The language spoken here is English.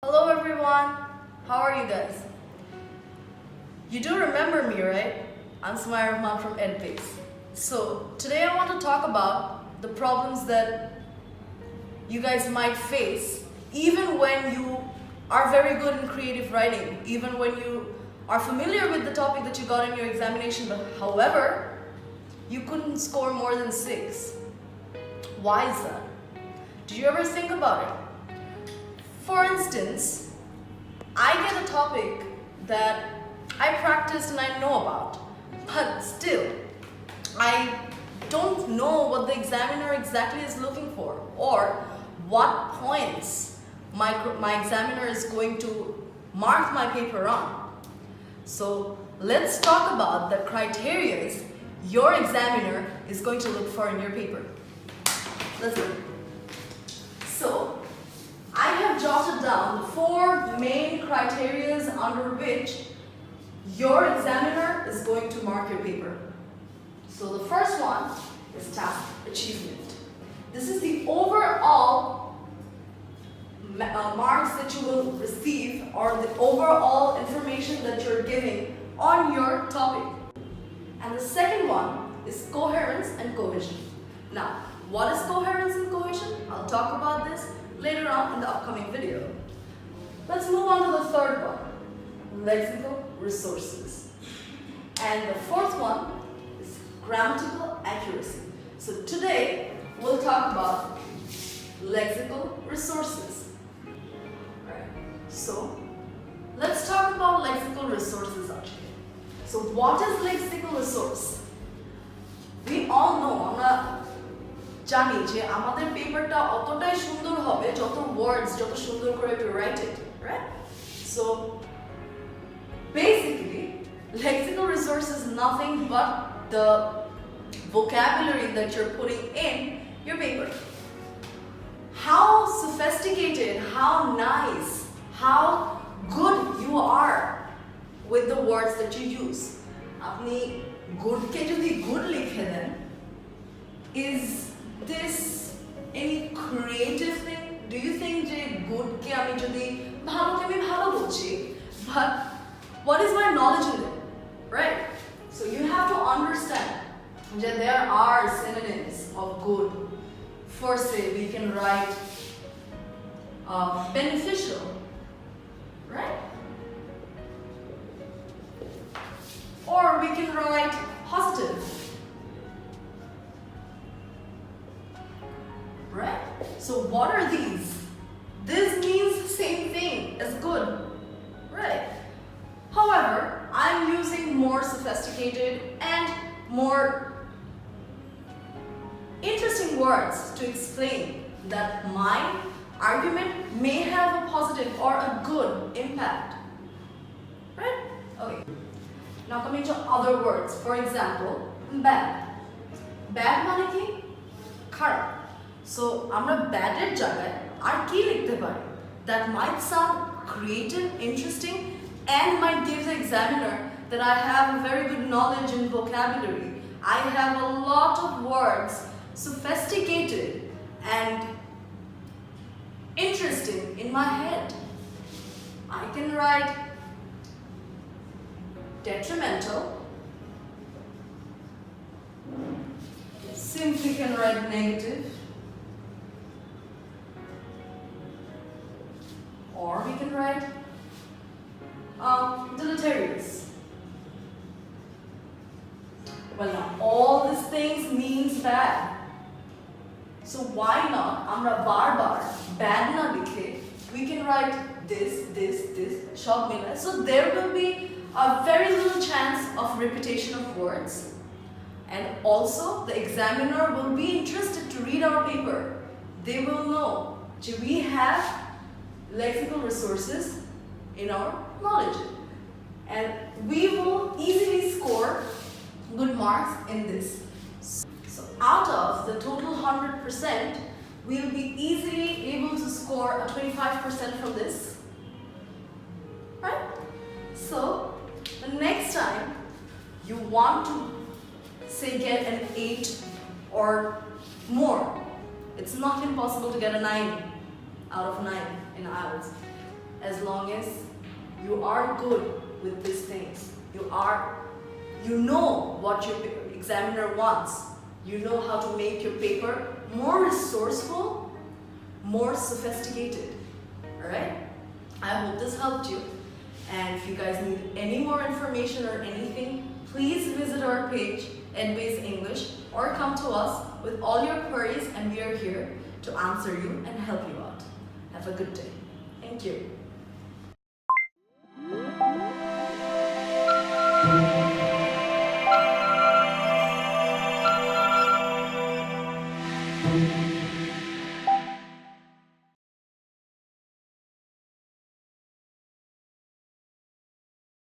Hello everyone, how are you guys? You do remember me, right? I'm Ms Sumaiya Rahman from EdBase. So today I want to talk about the problems that you guys might face even when you are very good in creative writing, even when you are familiar with the topic that you got in your examination, but however, you couldn't score more than 6. Why is that? Did you ever think about it? For instance, I get a topic that I practiced and I know about, but still, I don't know what the examiner exactly is looking for or what points my examiner is going to mark my paper on. So let's talk about the criteria your examiner is going to look for in your paper. Let's go. So, I have jotted down the 4 main criteria under which your examiner is going to mark your paper. So the first one is task achievement. This is the overall marks that you will receive or the overall information that you're giving on your topic. And the second one is coherence and cohesion. Now, what is coherence and cohesion? I'll talk about this later on in the upcoming video. Let's move on to the third one, lexical resources. And the fourth one is grammatical accuracy. So today we'll talk about lexical resources. Right. So let's talk about lexical resources actually. So what is lexical resource? We all know আমরা জানি যে আমাদের পেপারটা অতটাই সুন্দর হবে যত ওয়ার্ডস যত সুন্দর করে we write it, right? So basically lexical resource is nothing but the vocabulary that you're putting in your paper. How sophisticated, how nice, how good you are with the words that you use. আপনি good কে যদি good লিখে দেন, is this any creative thing? Do you think যে good কে আমি যদি ভালোকে আমি ভালো বলছি, but what is my knowledge in it, right? So you have to understand that there are synonyms of good. For say we can write beneficial, right? Or we can write positive, right? So what are these? This means the same thing as good, right? However, I'm using more sophisticated and more interesting words to explain that my argument may have a positive or a good impact, right? Okay. Now coming to other words, for example, bad. Bad মানে কি? খারাপ. So আমরা bad এর জায়গায় আর কি লিখতে পারি? That might sound creative, interesting, and might give the examiner that I have a very good knowledge in vocabulary. I have a lot of words, sophisticated and interesting in my head. I can write detrimental, simply can write negative, or we can write deleterious. Well, now all these things means bad. So why not আমরা বারবার bad না লিখে we can write this, সব মিলায়. So there will be a very little chance of repetition of words, and also the examiner will be interested to read our paper. They will know that we have lexical resources in our knowledge, and we will easily score good marks in this. So out of the total 100%, we'll be easily able to score a 25% from this, right? So the next time you want to say get an 8 or more, it's not impossible to get a 9 out of 9 in IELTS. as long as you are good with these things. You know what your examiner wants. You know how to make your paper more resourceful, more sophisticated. Alright? I hope this helped you. And if you guys need any more information or anything, please visit our page, EdBase English, or come to us with all your queries, and we are here to answer you and help you out. Have a good day. Thank you.